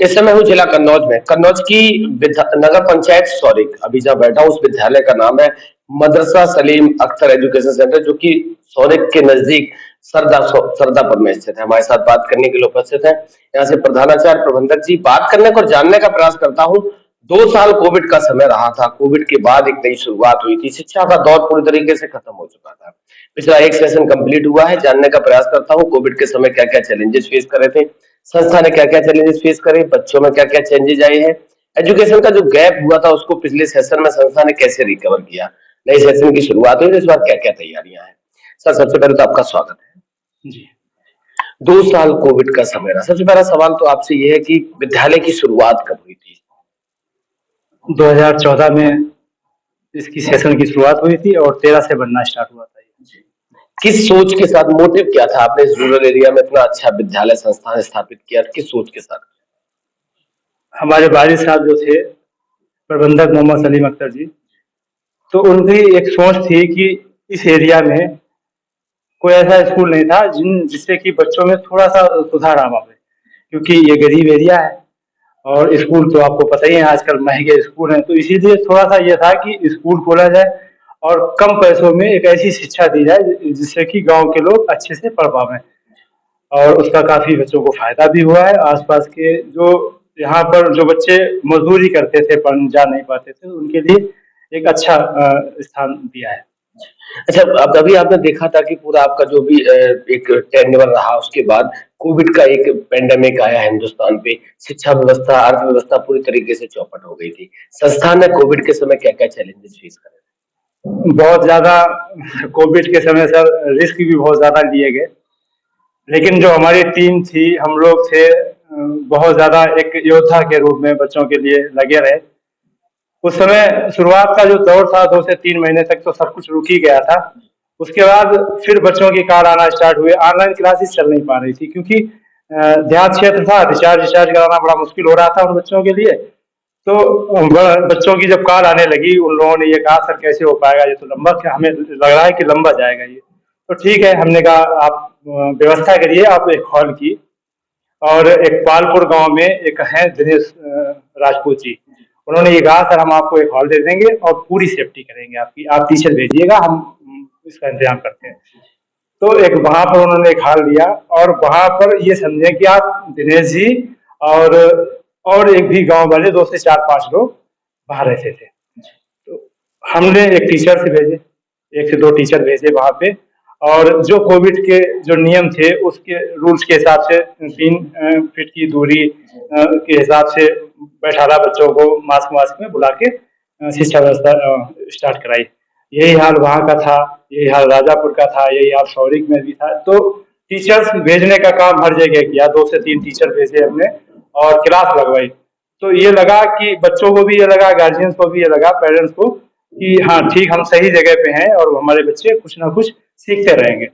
इस समय हूँ जिला कन्नौज में। कन्नौज की नगर पंचायत सौरिक, अभी जहाँ बैठा हूँ उस विद्यालय का नाम है मदरसा सलीम अख्तर एजुकेशन सेंटर, जो कि सौरिक के नजदीक सरदापुर में स्थित है। हमारे साथ बात करने के लिए उपस्थित है यहाँ से प्रधानाचार्य प्रबंधक जी। बात करने को और जानने का प्रयास करता हूँ। 2 साल कोविड का समय रहा था, कोविड के बाद एक नई शुरुआत हुई थी, शिक्षा का दौर पूरी तरीके से खत्म हो चुका था। पिछला एक सेशन कंप्लीट हुआ है, जानने का प्रयास करता हूँ कोविड के समय क्या क्या चैलेंजेस फेस कर रहे थे, संस्था ने क्या क्या चैलेंजेस फेस करे, बच्चों में क्या क्या चेंजेस आए हैं, एजुकेशन का जो गैप हुआ था उसको पिछले सेशन में संस्था ने कैसे रिकवर किया, नए सेशन की शुरुआत हुई, इस बार क्या क्या तैयारियां हैं। सर, सबसे पहले तो आपका स्वागत है जी। 2 साल कोविड का समय रहा, सबसे पहला सवाल तो आपसे ये है कि विद्यालय की शुरुआत कब हुई थी? 2014 में इसकी सेशन की शुरुआत हुई थी और 13 से बनना स्टार्ट हुआ था। किस सोच के साथ, मोटिव क्या था, आपने इस रूरल एरिया में इतना अच्छा विद्यालय संस्थान स्थापित किया, किस सोच के साथ? हमारे वालिद साहब जो थे प्रबंधक मोहम्मद सलीम अख्तर जी, तो उनकी एक सोच थी कि इस एरिया में कोई ऐसा स्कूल नहीं था जिससे कि बच्चों में थोड़ा सा सुधार आ पाए, क्योंकि ये गरीब एरिया है और स्कूल तो आपको पता ही है आजकल महंगे स्कूल हैं। तो इसीलिए थोड़ा सा ये था कि स्कूल खोला जाए और कम पैसों में एक ऐसी शिक्षा दी जाए जिससे कि गांव के लोग अच्छे से पढ़ पाएं, और उसका काफी बच्चों को फायदा भी हुआ है। आसपास के जो यहाँ पर जो बच्चे मजदूरी करते थे, पढ़ जा नहीं पाते थे, उनके लिए एक अच्छा स्थान दिया है। अच्छा, अब अभी आपने देखा था कि पूरा आपका जो भी एक टेन्योर रहा, उसके बाद कोविड का एक पेंडेमिक आया हिंदुस्तान पे, शिक्षा व्यवस्था, अर्थव्यवस्था पूरी तरीके से चौपट हो गई थी। संस्थान ने कोविड के समय क्या क्या चैलेंजेस फेस करे? बहुत ज्यादा कोविड के समय सर रिस्क भी बहुत ज्यादा लिए गए, लेकिन जो हमारी टीम थी, हम लोग थे बहुत ज्यादा एक योद्धा के रूप में बच्चों के लिए लगे रहे। उस समय शुरुआत का जो दौर था 2 से 3 महीने तक तो सब कुछ रुक ही गया था। उसके बाद फिर बच्चों की कॉल आना स्टार्ट हुए। ऑनलाइन क्लासेस चल नहीं पा रही थी क्योंकि देहात क्षेत्र था, रिचार्ज कराना बड़ा मुश्किल हो रहा था उन बच्चों के लिए। तो बच्चों की जब कॉल आने लगी, उन लोगों ने ये कहा सर कैसे हो पाएगा, ये तो लंबा, हमें लग रहा है कि लंबा जाएगा ये। तो ठीक है, हमने कहा आप व्यवस्था करिए। आप एक हॉल की, और एक पालपुर गांव में एक है दिनेश राजपूत जी, उन्होंने ये कहा सर हम आपको एक हॉल दे देंगे और पूरी सेफ्टी करेंगे आपकी, आप टीचर भेजिएगा, हम इसका इंतजाम करते हैं। तो एक वहां पर उन्होंने एक हॉल दिया, और वहां पर ये समझे कि आप दिनेश जी और एक भी गांव वाले 2 से 4-5 लोग बाहर रहते थे। तो हमने एक टीचर से भेजे, 1 से 2 टीचर भेजे वहां पे, और जो कोविड के जो नियम थे उसके रूल्स के हिसाब से 3 फीट की दूरी के हिसाब से बैठाला बच्चों को, मास्क वास्क में बुला के शिक्षा व्यवस्था स्टार्ट कराई। यही हाल वहाँ का था, यही हाल राजापुर का था, यही हाल सौरिक में भी था। तो टीचर्स भेजने का काम हर जगह किया, 2 से 3 टीचर भेजे हमने और क्लास लगवाई। तो ये लगा कि बच्चों को भी ये लगा, गार्जियंस को भी ये लगा, पेरेंट्स को, कि हाँ ठीक, हम सही जगह पे हैं और हमारे बच्चे कुछ ना कुछ सीखते रहेंगे।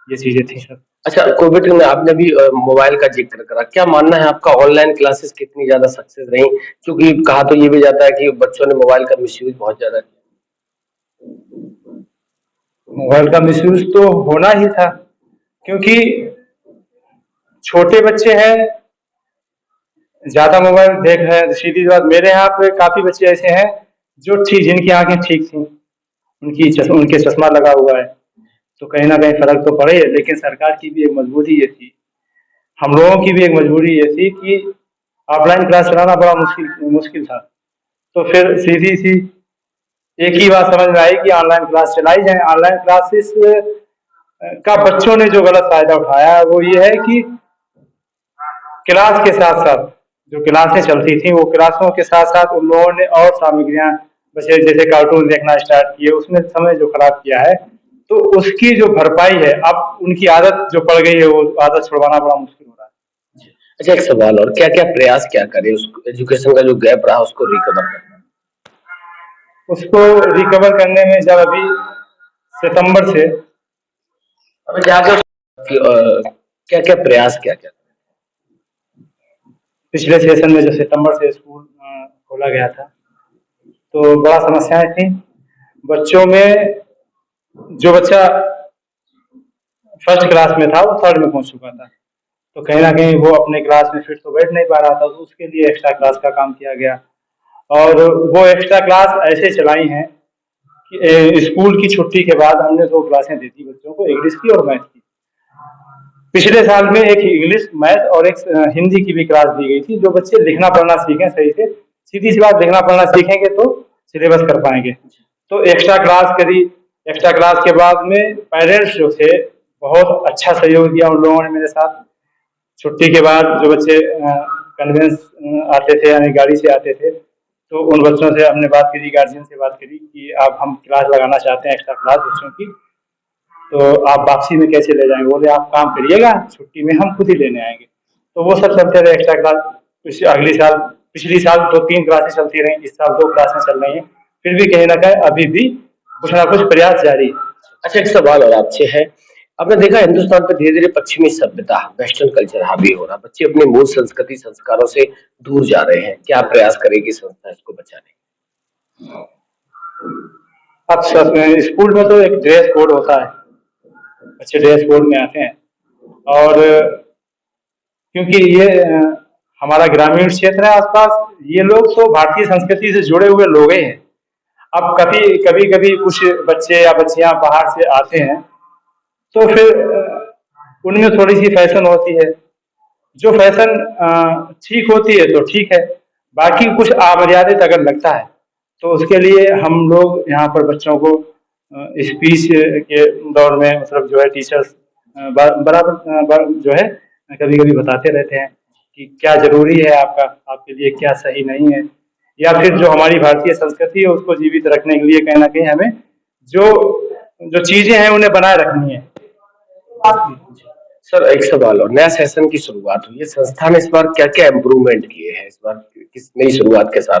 ये चीजें थी सर। अच्छा, कोविड में आपने भी मोबाइल का जिक्र करा, क्या मानना है आपका, ऑनलाइन क्लासेस कितनी ज्यादा सक्सेस रही? क्योंकि कहा तो ये भी जाता है कि बच्चों ने मोबाइल का मिसयूज बहुत ज्यादा किया। मोबाइल का मिसयूज तो होना ही था, क्योंकि छोटे बच्चे हैं, ज्यादा मोबाइल देख रहे हैं। सीधी बात, मेरे यहाँ पे काफी बच्चे ऐसे हैं जो ठीक, जिनकी आंखें ठीक थी, उनके चश्मा लगा हुआ है, तो कहीं ना कहीं फर्क तो पड़े। लेकिन सरकार की भी एक मजबूरी ये थी, हम लोगों की भी एक मजबूरी ये थी कि ऑफलाइन क्लास चलाना बड़ा मुश्किल था। तो फिर सीधी सी एक ही बात समझ में आई कि ऑनलाइन क्लास चलाई जाए। ऑनलाइन क्लासेस का बच्चों ने जो गलत फायदा उठाया वो ये है कि क्लास के साथ साथ जो क्लासें चलती थी, वो क्लासों के साथ साथ उन लोगों ने और सामग्रियां बच्चे जैसे कार्टून देखना स्टार्ट किए, उसने समय जो खराब किया है, तो उसकी जो भरपाई है, अब उनकी आदत जो पड़ गई है वो आदत छुड़वाना बड़ा मुश्किल हो रहा है। अच्छा, एक सवाल और, क्या क्या प्रयास क्या करें उस एजुकेशन का जो गैप रहा उसको रिकवर करने? उसको रिकवर करने में जब अभी सितंबर से क्या क्या प्रयास क्या क्या? पिछले सेशन में जो सितंबर से स्कूल खोला गया था, तो बड़ा समस्याएं थी बच्चों में। जो बच्चा फर्स्ट क्लास में था वो थर्ड में पहुंच चुका था, तो कहीं ना कहीं वो अपने क्लास में फिर तो बैठ नहीं पा रहा था, तो उसके लिए एक्स्ट्रा क्लास का काम किया गया। और वो एक्स्ट्रा क्लास ऐसे चलाई हैं कि स्कूल की छुट्टी के बाद हमने 2 क्लासें दी थी बच्चों को, इंग्लिश की और मैथ की। पिछले साल में एक इंग्लिश, मैथ और एक हिंदी की भी क्लास दी गई थी, जो बच्चे लिखना पढ़ना सीखें सही से। सीधी सी बात, लिखना पढ़ना सीखेंगे तो सिलेबस कर पाएंगे। तो एक्स्ट्रा क्लास करी। एक्स्ट्रा क्लास के बाद में पेरेंट्स जो थे, बहुत अच्छा सहयोग दिया उन लोगों ने मेरे साथ। छुट्टी के बाद जो बच्चे कन्वेंस आते थे, यानी गाड़ी से आते थे, तो उन बच्चों से हमने बात करी, गार्जियन से बात करी कि अब हम क्लास लगाना चाहते हैं, एक्स्ट्रा क्लास बच्चों की, तो आप वापसी में कैसे ले जाएंगे? बोले आप काम करिएगा, छुट्टी में हम खुद ही लेने आएंगे। तो वो सब चलते रहे एक्स्ट्रा क्लास। अगली साल, पिछली साल तो 3 क्लासें चलती रही, इस साल 2 क्लासें चल रही हैं। फिर भी कहीं ना कहीं अभी भी कुछ ना कुछ प्रयास जारी है। अच्छा, एक सवाल और आपसे है। आपने देखा हिंदुस्तान पे धीरे धीरे पश्चिमी सभ्यता, वेस्टर्न कल्चर हावी हो रहा, बच्चे अपने मूल संस्कृति संस्कारों से दूर जा रहे हैं, क्या प्रयास करेगी संस्था इसको बचाने? अब स्कूल में तो एक ड्रेस कोड होता है, बच्चे ड्रेस कोड में आते हैं, और क्योंकि ये हमारा ग्रामीण क्षेत्र है आसपास, ये लोग तो भारतीय संस्कृति से जुड़े हुए लोग ही हैं। अब कभी कभी कुछ बच्चे या बच्चियां बाहर से आते हैं, तो फिर उनमें थोड़ी सी फैशन होती है। जो फैशन ठीक होती है तो ठीक है, बाकी कुछ अमर्यादित अगर लगता है तो उसके लिए हम लोग यहाँ पर बच्चों को स्पीच के दौर में, मतलब जो है टीचर्स बराबर जो है कभी कभी बताते रहते हैं कि क्या जरूरी है आपका, आपके लिए क्या सही नहीं है, या फिर जो हमारी भारतीय संस्कृति है उसको जीवित रखने के लिए कहीं ना कहीं हमें जो जो चीजें हैं उन्हें बनाए रखनी है। सर, एक सवाल और, नया सेशन की शुरुआत हुई है, संस्था ने इस बार क्या क्या इम्प्रूवमेंट किए हैं? इस बार किस नई शुरुआत के साथ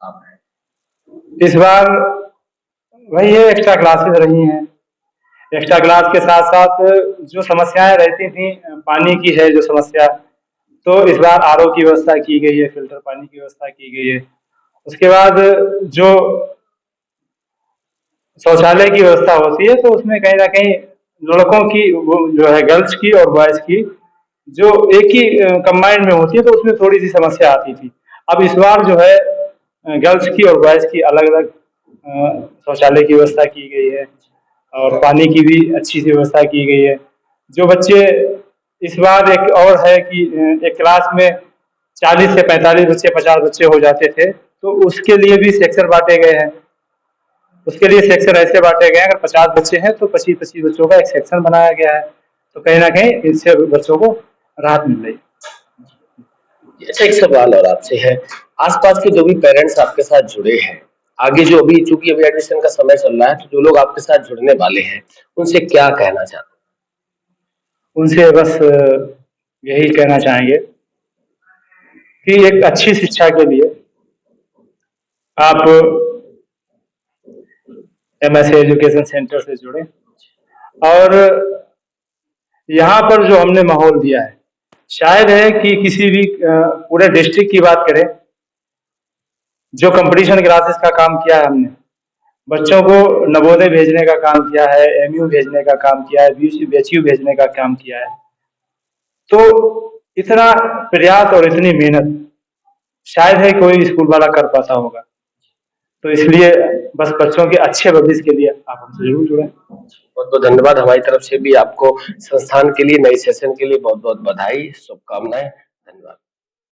आप हैं? इस बार वही है, एक्स्ट्रा क्लासेस रही हैं। एक्स्ट्रा क्लास के साथ साथ जो समस्याएं रहती थी, पानी की है जो समस्या, तो इस बार आरओ की व्यवस्था की गई है, फिल्टर पानी की व्यवस्था की गई है। उसके बाद जो शौचालय की व्यवस्था होती है, तो उसमें कहीं ना कहीं लड़कों की वो जो है, गर्ल्स की और बॉयज की जो एक ही कंबाइंड में होती है, तो उसमें थोड़ी सी समस्या आती थी। अब इस बार जो है गर्ल्स की और बॉयज की अलग अलग शौचालय की व्यवस्था की गई है, और पानी की भी अच्छी सी व्यवस्था की गई है। जो बच्चे इस बार एक और है कि एक क्लास में 40 से 45 बच्चे, 50 बच्चे हो जाते थे, तो उसके लिए भी सेक्शन बांटे गए हैं। उसके लिए सेक्शन ऐसे बांटे गए हैं, अगर 50 बच्चे हैं तो 25-25 बच्चों का एक सेक्शन बनाया गया है, तो कहीं ना कहीं इससे बच्चों को राहत मिल रही है। अच्छा, एक सवाल और आपसे है, आसपास के जो भी पेरेंट्स आपके साथ जुड़े हैं, आगे जो अभी, चूंकि अभी एडमिशन का समय चल रहा है, तो जो लोग आपके साथ जुड़ने वाले हैं उनसे क्या कहना चाहते हैं? उनसे बस यही कहना चाहेंगे कि एक अच्छी शिक्षा के लिए आप एमएस एजुकेशन सेंटर से जुड़े, और यहाँ पर जो हमने माहौल दिया है, शायद है कि किसी भी पूरे डिस्ट्रिक्ट की बात करें, जो कंपटीशन क्लासेस का काम किया है हमने, बच्चों को नवोदय भेजने का काम किया है, एमयू भेजने का काम किया है, बीएचयू भेजने का काम किया है, तो इतना प्रयास और इतनी मेहनत शायद है कोई स्कूल वाला कर पाता होगा। तो इसलिए बस बच्चों के अच्छे भविष्य के लिए आप हमसे जरूर जुड़ें। बहुत बहुत धन्यवाद। हमारी तरफ से भी आपको संस्थान के लिए, नए सेशन के लिए बहुत बहुत बधाई, शुभकामनाएं। धन्यवाद।